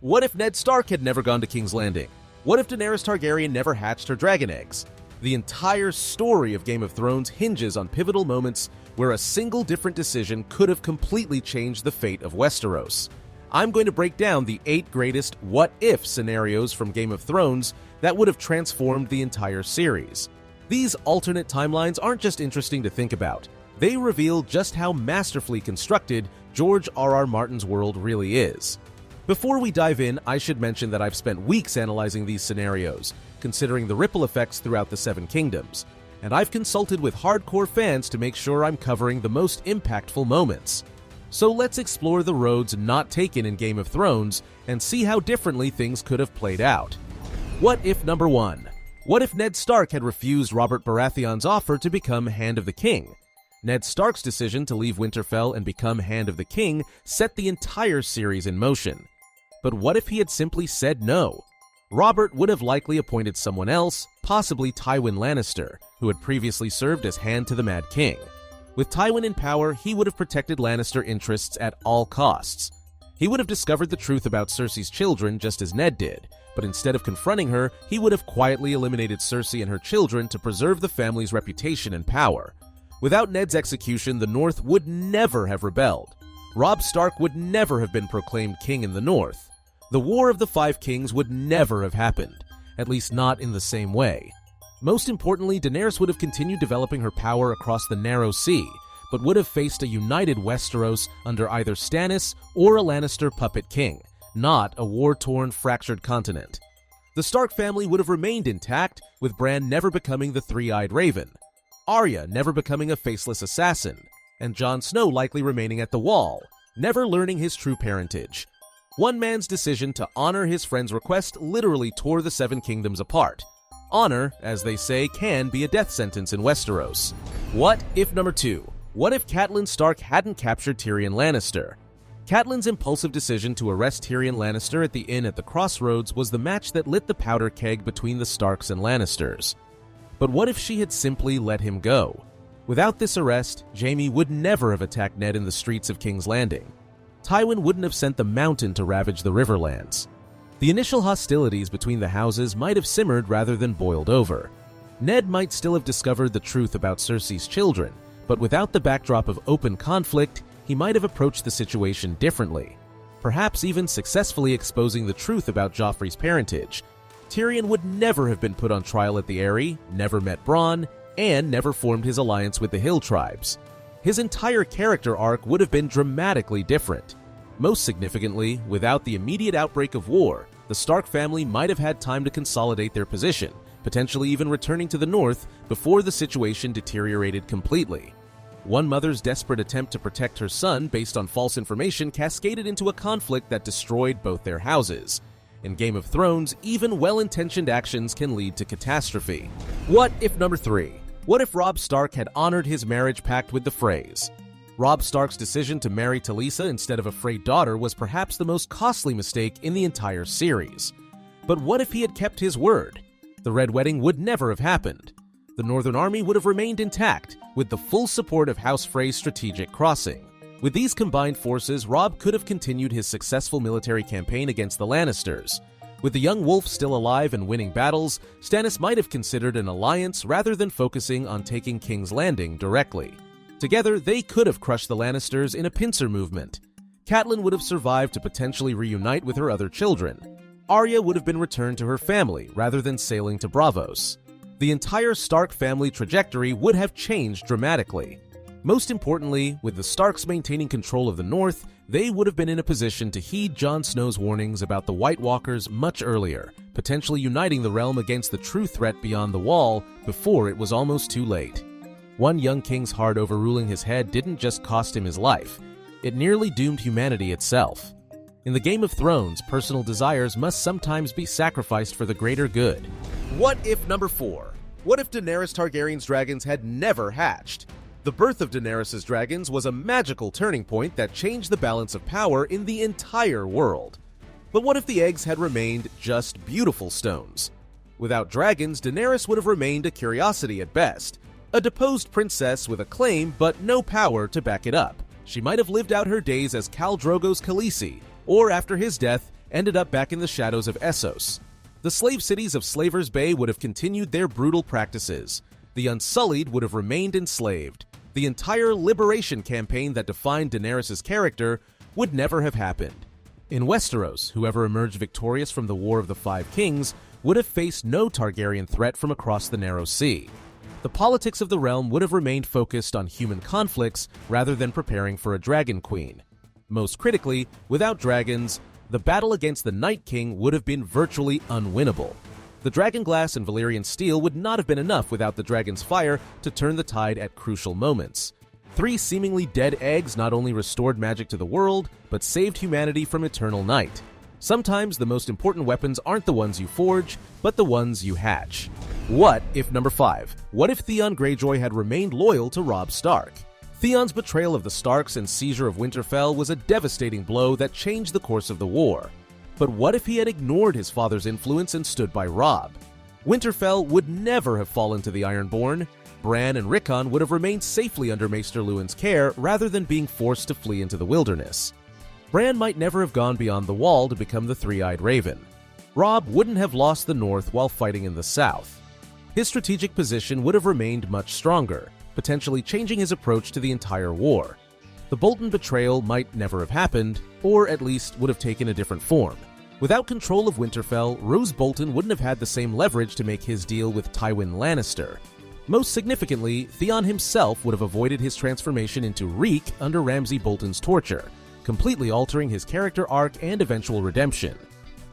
What if Ned Stark had never gone to King's Landing? What if Daenerys Targaryen never hatched her dragon eggs? The entire story of Game of Thrones hinges on pivotal moments where a single different decision could have completely changed the fate of Westeros. I'm going to break down the 8 greatest what-if scenarios from Game of Thrones that would have transformed the entire series. These alternate timelines aren't just interesting to think about. They reveal just how masterfully constructed George R.R. Martin's world really is. Before we dive in, I should mention that I've spent weeks analyzing these scenarios, considering the ripple effects throughout the Seven Kingdoms, and I've consulted with hardcore fans to make sure I'm covering the most impactful moments. So let's explore the roads not taken in Game of Thrones and see how differently things could have played out. What if number 1? What if Ned Stark had refused Robert Baratheon's offer to become Hand of the King? Ned Stark's decision to leave Winterfell and become Hand of the King set the entire series in motion. But what if he had simply said no? Robert would have likely appointed someone else, possibly Tywin Lannister, who had previously served as Hand to the Mad King. With Tywin in power, he would have protected Lannister interests at all costs. He would have discovered the truth about Cersei's children just as Ned did, but instead of confronting her, he would have quietly eliminated Cersei and her children to preserve the family's reputation and power. Without Ned's execution, the North would never have rebelled. Robb Stark would never have been proclaimed king in the North. The War of the Five Kings would never have happened, at least not in the same way. Most importantly, Daenerys would have continued developing her power across the Narrow Sea, but would have faced a united Westeros under either Stannis or a Lannister puppet king, not a war-torn, fractured continent. The Stark family would have remained intact, with Bran never becoming the Three-Eyed Raven, Arya never becoming a faceless assassin, and Jon Snow likely remaining at the Wall, never learning his true parentage. One man's decision to honor his friend's request literally tore the Seven Kingdoms apart. Honor, as they say, can be a death sentence in Westeros. What if number 2? What if Catelyn Stark hadn't captured Tyrion Lannister? Catelyn's impulsive decision to arrest Tyrion Lannister at the inn at the Crossroads was the match that lit the powder keg between the Starks and Lannisters. But what if she had simply let him go? Without this arrest, Jaime would never have attacked Ned in the streets of King's Landing. Tywin wouldn't have sent the Mountain to ravage the Riverlands. The initial hostilities between the houses might have simmered rather than boiled over. Ned might still have discovered the truth about Cersei's children, but without the backdrop of open conflict, he might have approached the situation differently, perhaps even successfully exposing the truth about Joffrey's parentage. Tyrion would never have been put on trial at the Eyrie, never met Bronn, and never formed his alliance with the Hill tribes. His entire character arc would have been dramatically different. Most significantly, without the immediate outbreak of war, the Stark family might have had time to consolidate their position, potentially even returning to the north before the situation deteriorated completely. One mother's desperate attempt to protect her son based on false information cascaded into a conflict that destroyed both their houses. In Game of Thrones, even well-intentioned actions can lead to catastrophe. What if number 3? What if Robb Stark had honored his marriage pact with the Freys? Robb Stark's decision to marry Talisa instead of a Frey daughter was perhaps the most costly mistake in the entire series. But what if he had kept his word? The Red Wedding would never have happened. The Northern Army would have remained intact, with the full support of House Frey's strategic crossing. With these combined forces, Robb could have continued his successful military campaign against the Lannisters. With the young wolf still alive and winning battles, Stannis might have considered an alliance rather than focusing on taking King's Landing directly. Together, they could have crushed the Lannisters in a pincer movement. Catelyn would have survived to potentially reunite with her other children. Arya would have been returned to her family rather than sailing to Braavos. The entire Stark family trajectory would have changed dramatically. Most importantly, with the Starks maintaining control of the North, they would have been in a position to heed Jon Snow's warnings about the White Walkers much earlier, potentially uniting the realm against the true threat beyond the Wall before it was almost too late. One young king's heart overruling his head didn't just cost him his life, it nearly doomed humanity itself. In the Game of Thrones, personal desires must sometimes be sacrificed for the greater good. What if number 4? What if Daenerys Targaryen's dragons had never hatched? The birth of Daenerys' dragons was a magical turning point that changed the balance of power in the entire world. But what if the eggs had remained just beautiful stones? Without dragons, Daenerys would have remained a curiosity at best. A deposed princess with a claim but no power to back it up. She might have lived out her days as Khal Drogo's Khaleesi, or after his death, ended up back in the shadows of Essos. The slave cities of Slaver's Bay would have continued their brutal practices. The Unsullied would have remained enslaved. The entire liberation campaign that defined Daenerys' character would never have happened. In Westeros, whoever emerged victorious from the War of the Five Kings would have faced no Targaryen threat from across the Narrow Sea. The politics of the realm would have remained focused on human conflicts rather than preparing for a Dragon Queen. Most critically, without dragons, the battle against the Night King would have been virtually unwinnable. The Dragonglass and Valyrian steel would not have been enough without the dragon's fire to turn the tide at crucial moments. 3 seemingly dead eggs not only restored magic to the world, but saved humanity from eternal night. Sometimes the most important weapons aren't the ones you forge, but the ones you hatch. What if number 5? What if Theon Greyjoy had remained loyal to Robb Stark? Theon's betrayal of the Starks and seizure of Winterfell was a devastating blow that changed the course of the war. But what if he had ignored his father's influence and stood by Robb? Winterfell would never have fallen to the Ironborn. Bran and Rickon would have remained safely under Maester Luwin's care rather than being forced to flee into the wilderness. Bran might never have gone beyond the Wall to become the Three-Eyed Raven. Robb wouldn't have lost the North while fighting in the South. His strategic position would have remained much stronger, potentially changing his approach to the entire war. The Bolton betrayal might never have happened, or at least would have taken a different form. Without control of Winterfell, Roose Bolton wouldn't have had the same leverage to make his deal with Tywin Lannister. Most significantly, Theon himself would have avoided his transformation into Reek under Ramsay Bolton's torture, completely altering his character arc and eventual redemption.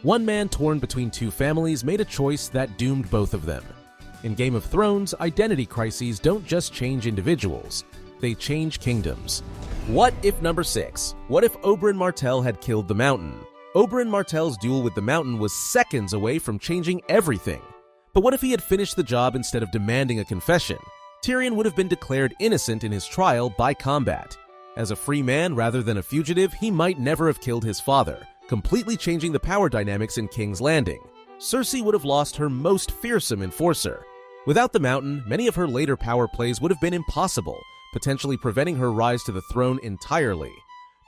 One man torn between two families made a choice that doomed both of them. In Game of Thrones, identity crises don't just change individuals, they change kingdoms. What if number 6? What if Oberyn Martell had killed the Mountain? Oberyn Martell's duel with the Mountain was seconds away from changing everything. But what if he had finished the job instead of demanding a confession? Tyrion would have been declared innocent in his trial by combat. As a free man rather than a fugitive, he might never have killed his father, completely changing the power dynamics in King's Landing. Cersei would have lost her most fearsome enforcer. Without the Mountain, many of her later power plays would have been impossible, potentially preventing her rise to the throne entirely.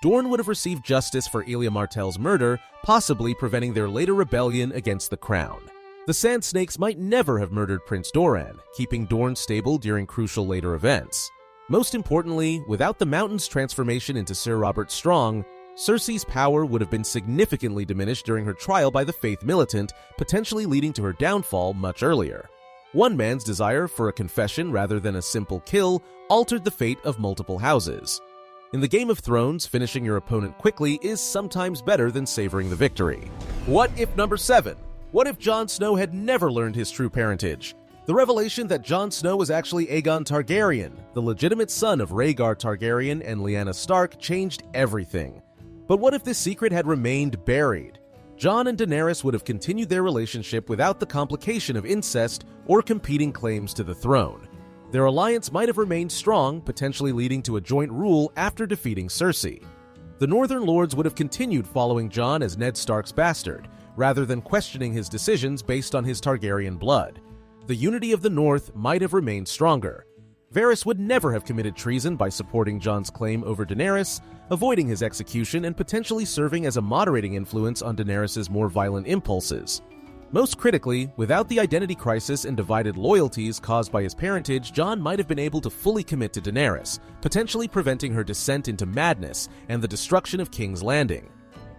Dorne would have received justice for Elia Martell's murder, possibly preventing their later rebellion against the crown. The Sand Snakes might never have murdered Prince Doran, keeping Dorne stable during crucial later events. Most importantly, without the Mountain's transformation into Sir Robert Strong, Cersei's power would have been significantly diminished during her trial by the Faith Militant, potentially leading to her downfall much earlier. One man's desire for a confession rather than a simple kill altered the fate of multiple houses. In the Game of Thrones, finishing your opponent quickly is sometimes better than savoring the victory. What if number 7? What if Jon Snow had never learned his true parentage? The revelation that Jon Snow was actually Aegon Targaryen, the legitimate son of Rhaegar Targaryen and Lyanna Stark, changed everything. But what if this secret had remained buried? Jon and Daenerys would have continued their relationship without the complication of incest or competing claims to the throne. Their alliance might have remained strong, potentially leading to a joint rule after defeating Cersei. The Northern Lords would have continued following Jon as Ned Stark's bastard, rather than questioning his decisions based on his Targaryen blood. The unity of the North might have remained stronger. Varys would never have committed treason by supporting Jon's claim over Daenerys, avoiding his execution and potentially serving as a moderating influence on Daenerys' more violent impulses. Most critically, without the identity crisis and divided loyalties caused by his parentage, Jon might have been able to fully commit to Daenerys, potentially preventing her descent into madness and the destruction of King's Landing.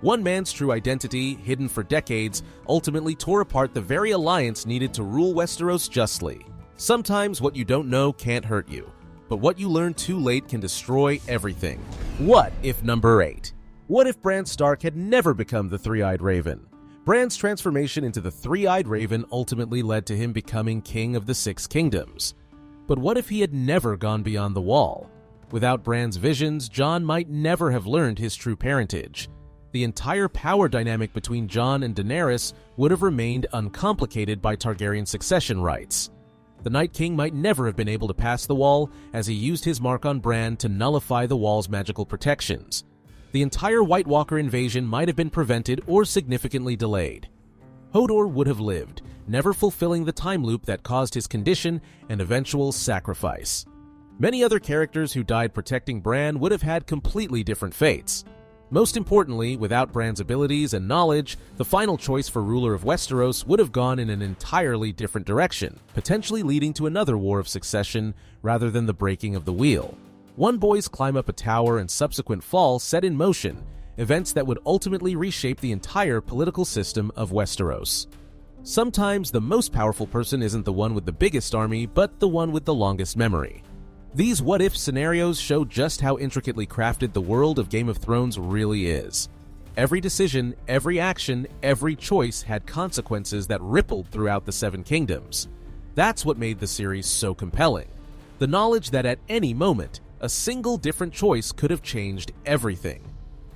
One man's true identity, hidden for decades, ultimately tore apart the very alliance needed to rule Westeros justly. Sometimes what you don't know can't hurt you, but what you learn too late can destroy everything. What if number 8? What if Bran Stark had never become the Three-Eyed Raven? Bran's transformation into the Three-Eyed Raven ultimately led to him becoming King of the Six Kingdoms. But what if he had never gone beyond the Wall? Without Bran's visions, Jon might never have learned his true parentage. The entire power dynamic between Jon and Daenerys would have remained uncomplicated by Targaryen succession rights. The Night King might never have been able to pass the Wall, as he used his mark on Bran to nullify the Wall's magical protections. The entire White Walker invasion might have been prevented or significantly delayed. Hodor would have lived, never fulfilling the time loop that caused his condition and eventual sacrifice. Many other characters who died protecting Bran would have had completely different fates. Most importantly, without Bran's abilities and knowledge, the final choice for ruler of Westeros would have gone in an entirely different direction, potentially leading to another war of succession rather than the breaking of the wheel. One boy's climb up a tower and subsequent fall set in motion events that would ultimately reshape the entire political system of Westeros. Sometimes the most powerful person isn't the one with the biggest army, but the one with the longest memory. These what-if scenarios show just how intricately crafted the world of Game of Thrones really is. Every decision, every action, every choice had consequences that rippled throughout the Seven Kingdoms. That's what made the series so compelling. The knowledge that at any moment, a single different choice could have changed everything.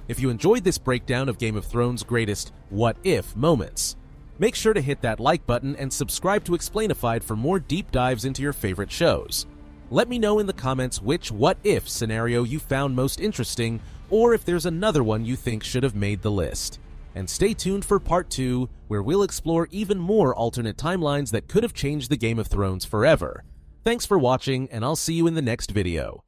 If you enjoyed this breakdown of Game of Thrones' greatest what-if moments, make sure to hit that like button and subscribe to Explainified for more deep dives into your favorite shows. Let me know in the comments which what-if scenario you found most interesting, or if there's another one you think should have made the list. And stay tuned for part 2, where we'll explore even more alternate timelines that could have changed the Game of Thrones forever. Thanks for watching, and I'll see you in the next video.